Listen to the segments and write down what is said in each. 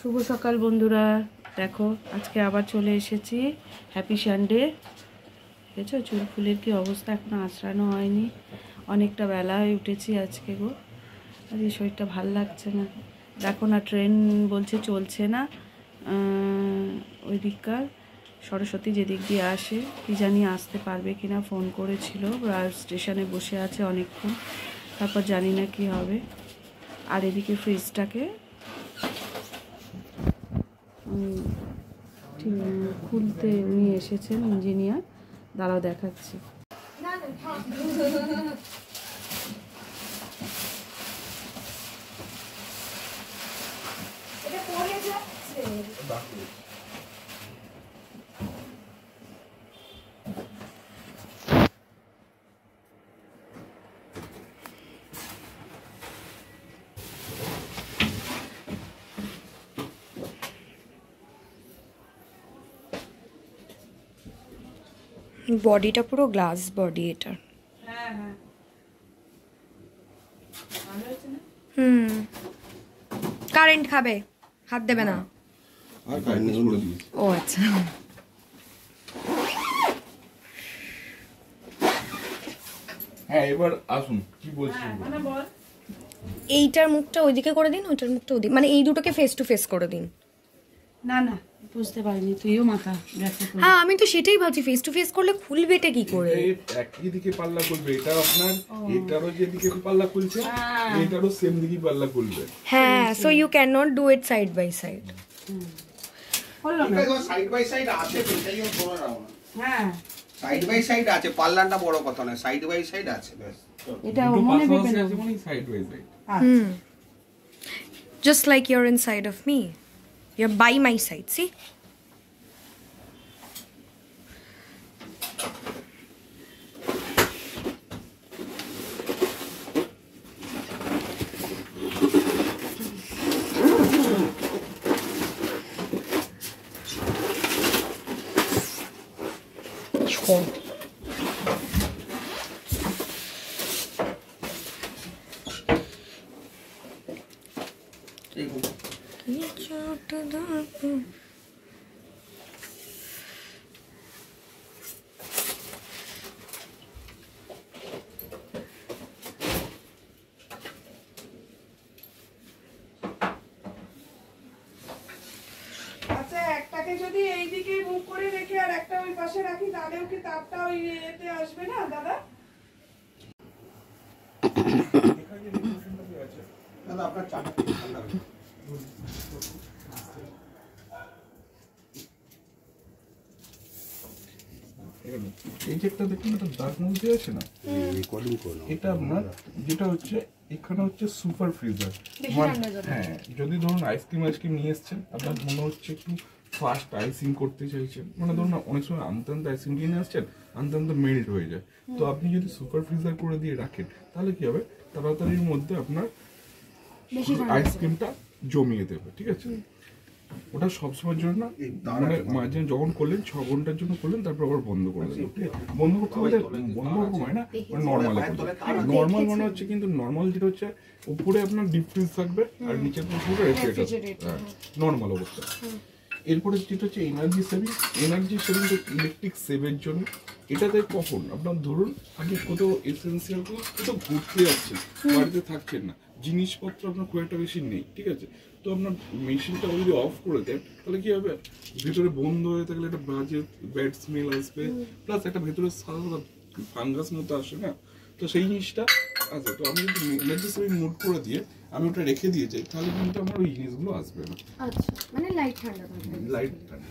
শুভ সকাল বন্ধুরা, দেখো আজকে আবার চলে এসেছি। Happy Sunday. দেখেছো চুল ফুলের কি অবস্থা, এখনো আঁচড়ানো হয়নি, অনেকটা বেলা হয়ে উঠেছি আজকে গো। আর এই শরীরটা ভাল লাগছে না। দেখো না, ট্রেন বলছে চলছে না ওই দিককার। সরস্বতী যেদিক দিয়ে আসে কি জানি আসতে পারবে কিনা, ফোন করেছিল, স্টেশনে বসে আছে অনেকক্ষণ, তারপর জানি না কি হবে। আর এদিকে ফ্রিজটাকে খুলতে নিয়ে এসেছেন ইঞ্জিনিয়ার, দাঁড়াও দেখাচ্ছি। বডিটা পুরো গ্লাস বডি এটা। হ্যাঁ হ্যাঁ, কারেন্ট খাবে, হাত দেবে না। আর কারেন্ট করে দিয়েছি। ও আচ্ছা, হ্যাঁ এবার আসুন, কি বলছি বল। এইটার মুখটা ওইদিকে করে দিন, ওইটার মুখটা ওইদিকে, মানে এই দুটোকে ফেস টু ফেস করে দিন। না না, বুঝতে পারিনি, তুইও মাথা গেছে। হ্যাঁ আমি তো সেটাই ভাবছি, ফেস টু ফেস করলে খুলবেটা কি করে? একই দিকে পাল্লা খুলবে, এটা আপনার এটারও যেদিকে পাল্লা খুলছে এটারও সেম দিকে পাল্লা খুলবে। হ্যাঁ, so you can not do it side by side. Side by side আছে তো, এটাই আমি বলে রাখো না। হ্যাঁ, সাইড বাই সাইড আছে, পাল্লাটা বড় কথা না, সাইড বাই সাইড আছে ব্যাস। এটা মনে দেবে না। Side by side. Just like you're inside of me. You're by my side, see? Sure. আচ্ছা, একটাকে যদি এইদিকে মুখ করে রেখে আর একটা ওই পাশে রাখি, তাহলেও কি তাপটা ওই এতে আসবে না দাদা? দাদা আপনার চাটা ঠান্ডা হবে। এই যে একটা দেখুন, একটা দাগ মধ্যে আছে না, রেকর্ডিং করো। এটা আপনার যেটা হচ্ছে এখানে হচ্ছে সুপার ফ্রিজার। হ্যাঁ, যদি ধরুন আইসক্রিম নিয়ে এসছেন, আপনার মনে হচ্ছে একটু ফাস্ট আইসিং করতে চাইছেন, মানে ধরুন অনেক সময় আনতে আইসিং কিনে আসছেন, আনতে মেল্ট হয়ে যায়, তো আপনি যদি সুপার ফ্রিজার করে দিয়ে রাখেন তাহলে কি হবে, তাড়াতাড়ির মধ্যে আপনার আইসক্রিমটা জমিয়ে দেবে। ঠিক আছে, ওটা সবসময়ের জন্য না, মানে মাঝে যখন করলেন 6 ঘন্টার জন্য করলেন, তারপর আবার বন্ধ করে দেবেন। ঠিক আছে, বন্ধ করতে বলতে বন্ধ রকম হয় না, মানে নর্মাল। নর্মাল মানে হচ্ছে, কিন্তু নর্মাল যেটা হচ্ছে উপরে আপনার ডিপ ফ্রিজ থাকবে আর নিচে পুরো রেফ্রিজারেটর, নর্মাল অবস্থা। এরপরে যেটা হচ্ছে এনার্জি সেভিং তো ইলেকট্রিক সেভের জন্য। এটাতে কখন আপনার ধরুন আপনি কোথাও এসেন্সিয়াল কোথাও ঘুরতে যাচ্ছেন, বাড়িতে থাকছেন না, জিনিসপত্র আপনার খুব একটা বেশি নেই, ঠিক আছে, তো আপনার মেশিনটা যদি অফ করে দেন তাহলে কি হবে, ভেতরে বন্ধ হয়ে থাকলে একটা বাজে ব্যাড স্মেল আসবে, প্লাস একটা ভেতরে সাদা ফাঙ্গাস মতো আসে না, তো সেই জিনিসটা আছে। তো আমি যদি এনার্জি সেভিং মোড করে দিয়ে আমি ওটা রেখে দিয়ে যাই, তাহলে কিন্তু আমার ওই জিনিসগুলো আসবে না। আচ্ছা, মানে লাইট ঠান্ডা থাকবে। লাইট ঠান্ডা।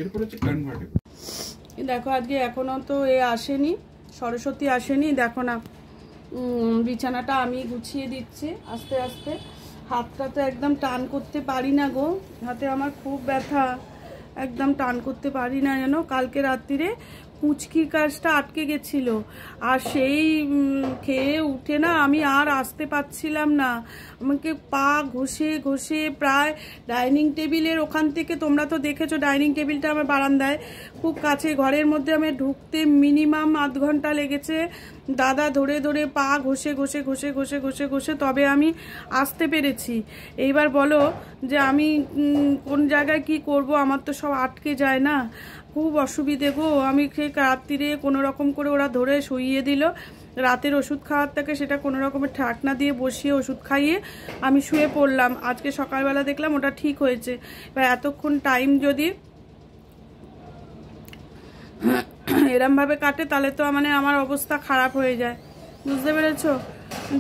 এরপর হচ্ছে কনভার্টেবল। দেখো আজকে এখনো তো আসেনি, সরস্বতী আসেনি। দেখো না, বিছানাটা আমি গুছিয়ে দিচ্ছি আস্তে আস্তে। হাতটা তো একদম টান করতে পারি না গো, হাতে আমার খুব ব্যথা, একদম টান করতে পারি না, জানো। কালকে রাত্রিরে কুচকির কাজটা আটকে গেছিল, আর সেই খেয়ে উঠে না আমি আর আসতে পারছিলাম না। আমাকে পা ঘষে ঘষে প্রায় ডাইনিং টেবিলের ওখান থেকে, তোমরা তো দেখেছো ডাইনিং টেবিলটা আমার বারান্দায় খুব কাছে, ঘরের মধ্যে আমি ঢুকতে মিনিমাম আধ ঘন্টা লেগেছে। দাদা ধরে ধরে পা ঘষে ঘষে ঘষে ঘষে ঘষে ঘষে তবে আমি আসতে পেরেছি। এইবার বলো যে আমি কোন জায়গায় কি করব, আমার তো সব আটকে যায় না, খুব অসুবিধে গো। আমি রাত্রিরে কোনো রকম করে ওরা ধরে শুইয়ে দিল, রাতের ওষুধ খাওয়ার থেকে সেটা কোনো রকমের ঠাকনা দিয়ে বসিয়ে ওষুধ খাইয়ে আমি শুয়ে পড়লাম। আজকে সকালবেলা দেখলাম ওটা ঠিক হয়েছে। এবার এতক্ষণ টাইম যদি এরমভাবে কাটে তাহলে তো মানে আমার অবস্থা খারাপ হয়ে যায়, বুঝতে পেরেছো?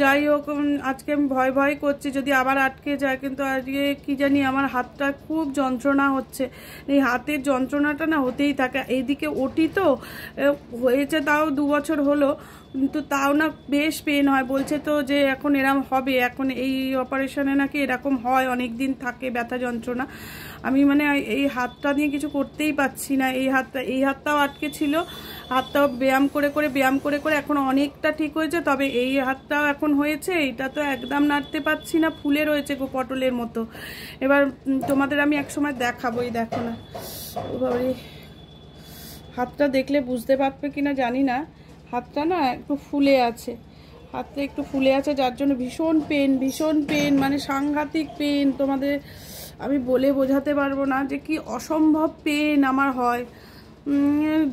যাই হোক, আজকে আমি ভয় ভয় করছি যদি আবার আটকে যায়, কিন্তু আজকে কি জানি আমার হাতটা খুব যন্ত্রণা হচ্ছে। এই হাতের যন্ত্রণাটা না হতেই থাকে। এইদিকে ওটি তো হয়েছে তাও 2 বছর হলো, কিন্তু তাও না বেশ পেন হয়। বলছে তো যে এখন এরম হবে, এখন এই অপারেশনে নাকি এরকম হয়, অনেক দিন থাকে ব্যথা যন্ত্রণা। আমি মানে এই হাতটা নিয়ে কিছু করতেই পারছি না। এই হাতটাও আটকে ছিল, হাতটাও ব্যায়াম করে করে এখন অনেকটা ঠিক হয়েছে। তবে এই হাতটাও এখন হয়েছে, এইটা তো একদম নাড়তে পারছি না, ফুলে রয়েছে গো পটলের মতো। এবার তোমাদের আমি একসময় দেখাবো, এই দেখো না হাতটা দেখলে বুঝতে পারবে কিনা জানি না। হাতটা না একটু ফুলে আছে, হাতটা একটু ফুলে আছে, যার জন্য ভীষণ পেন, মানে সাংঘাতিক পেন। তোমাদের আমি বলে বোঝাতে পারবো না যে কি অসম্ভব পেন আমার হয়।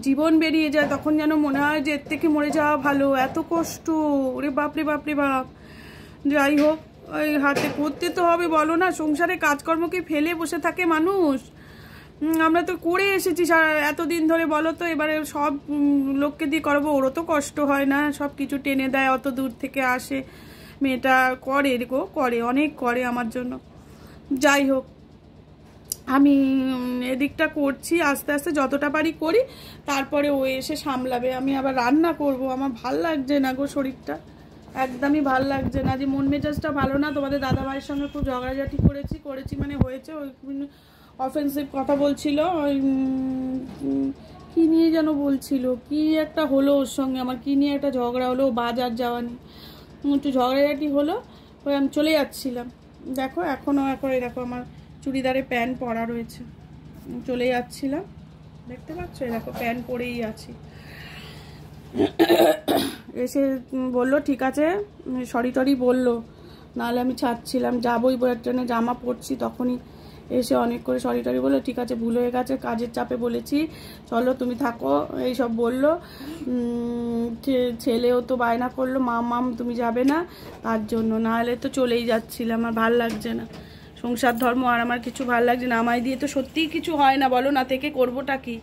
জীবন বেরিয়ে যায়, তখন যেন মনে হয় যে এর থেকে মরে যাওয়া ভালো, এত কষ্ট। ওরে বাপরে বাপরে বাপ। যাই হোক, ওই হাতে করতে তো হবে, বলো না, সংসারে কাজকর্মকে ফেলে বসে থাকে মানুষ। আমরা তো করে এসেছি এতদিন ধরে, বলো তো। এবারে সব লোককে দিয়ে করাবো, ওরও তো কষ্ট হয় না? সব কিছু টেনে দেয়, অত দূর থেকে আসে, মেয়েটা করে অনেক করে আমার জন্য। যাই হোক, আমি এদিকটা করছি আস্তে আস্তে, যতটা পারি করি, তারপরে ও এসে সামলাবে। আমি আবার রান্না করব, আমার ভাল লাগছে না গো, শরীরটা একদমই ভাল লাগছে না। যে মন মেজাজটা ভালো না, তোমাদের দাদাভাইয়ের সঙ্গে খুব ঝগড়াঝাটি করেছি মানে হয়েছে। ওই অফেন্সিভ কথা বলছিল, ওই কী নিয়ে যেন বলছিল, কি একটা হলো ওর সঙ্গে আমার, কি নিয়ে একটা ঝগড়া হলো, বাজার যাওয়া নিয়ে একটু ঝগড়াঝাটি হলো। ওই আমি চলে যাচ্ছিলাম, দেখো এখনও দেখো আমার চুড়িদারে প্যান্ট পরা রয়েছে, চলে যাচ্ছিলাম, দেখতে পাচ্ছ, দেখো প্যান্ট পরেই আছি। এসে বলল ঠিক আছে, সরি বললো, নাহলে আমি ছাড়ছিলাম, যাবোই বলে ট্রেনে জামা পরছি, তখনই এসে অনেক করে সরি বললো। ঠিক আছে, ভুল হয়ে গেছে, কাজের চাপে বলেছি, চলো তুমি থাকো, এইসব বললো। ছেলেও তো বায়না করলো, মাম তুমি যাবে না, তার জন্য, নাহলে তো চলেই যাচ্ছিলাম। আমার ভাল লাগছে না, সংসার ধর্ম আর আমার কিছু ভাল লাগছে না। আমায় দিয়ে তো সত্যিই কিছু হয় না, বলো না, থেকে করবোটা কি?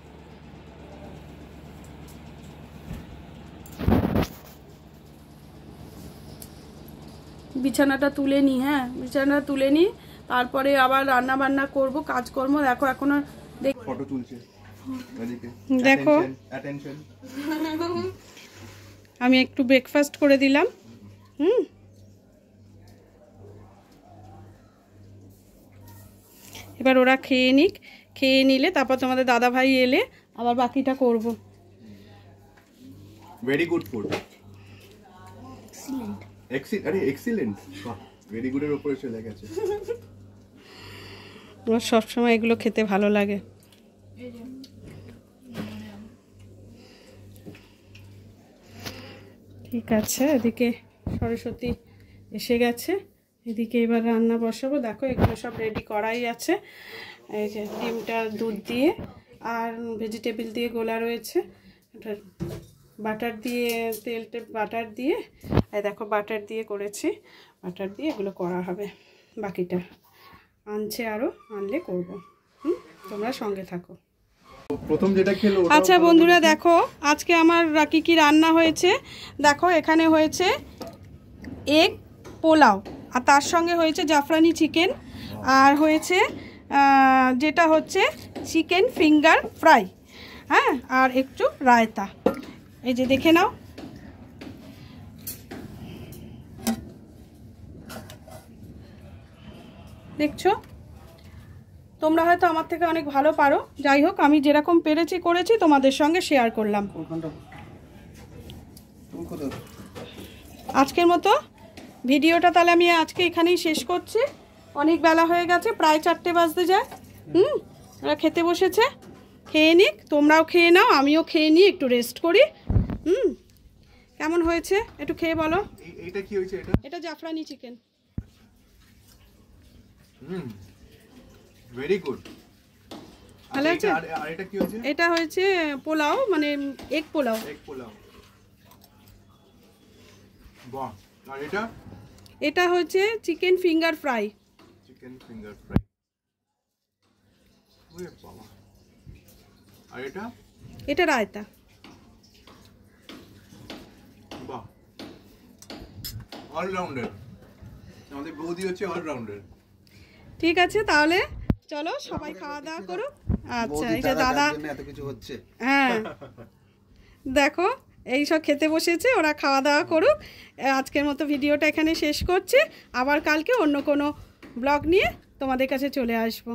বিছানাটা তুলে নিই, হ্যাঁ বিছানাটা তুলে নিই, তারপরে আবার রান্না বান্না করব, কাজকর্ম। দেখো এখনো ফটো তুলছে, দেখো আমি একটু ব্রেকফাস্ট করে দিলাম। এবার ওরা খেয়ে নিক, খেয়ে নিলে তারপর তোমাদের দাদা ভাই এলে আবার বাকিটা করব। Very good food, excellent, very গুডের উপরে চলে গেছে। আমার সবসময় এগুলো খেতে ভালো লাগে। ঠিক আছে, এদিকে সরস্বতী এসে গেছে, এদিকে এবার রান্না বসাবো। দেখো এগুলো সব রেডি করাই আছে, এই যে ডিমটা দুধ দিয়ে আর ভেজিটেবল দিয়ে গোলা রয়েছে, বাটার দিয়ে বাটার দিয়ে, এই দেখো বাটার দিয়ে করেছি, বাটার দিয়ে এগুলো করা হবে। বাকিটা আনছে, আরও আনলে করব। তোমরা সঙ্গে থাকো। প্রথম যেটা খেলো, আচ্ছা বন্ধুরা দেখো আজকে আমার কি রান্না হয়েছে। দেখো এখানে হয়েছে এগ পোলাও, আর তার সঙ্গে হয়েছে জাফরানি চিকেন, আর হয়েছে যেটা হচ্ছে চিকেন ফিঙ্গার ফ্রাই, হ্যাঁ, আর একটু রায়তা। এই যে দেখে নাও, দেখছো তোমরা হয়তো আমার থেকে অনেক ভালো পারো, যাই হোক আমি যেরকম পেরেছি করেছি তোমাদের সঙ্গে শেয়ার করলাম। আজকের মতো ভিডিওটা তাহলে আমি আজকে এখানেই শেষ করছি। অনেক বেলা হয়ে গেছে, প্রায় 4টে বাজতে যায়। ওরা খেতে বসেছে, খেয়ে নিক, তোমরাও খেয়ে নাও, আমিও খেয়ে নিই, একটু রেস্ট করি। কেমন হয়েছে একটু খেয়ে বলো। এটা কি হয়েছে? এটা জাফরানি চিকেন। Very good. ভালো আছে। আর এটা কি হয়েছে? এটা হয়েছে পোলাও, মানে এগ পোলাও। এগ পোলাও। বাহ। আর এটা? এটা হচ্ছে chicken finger fry. Chicken finger fry. ওরে বাবা। আর এটা? এটা রায়তা। বাহ, অলরাউন্ডার। আমাদের বৌদি হচ্ছে অলরাউন্ডার। ঠিক আছে, তাহলে চলো সবাই খাওয়া দাওয়া করো। আচ্ছা, এটা দাদা এত কিছু হচ্ছে। হ্যাঁ দেখো এই সব খেতে বসেছে, ওরা খাওয়া দাওয়া করুক। আজকের মতো ভিডিওটা এখানে শেষ করছি। আবার কালকে অন্য কোনো ব্লগ নিয়ে তোমাদের কাছে চলে আসবো।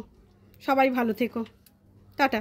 সবাই ভালো থেকো, টাটা।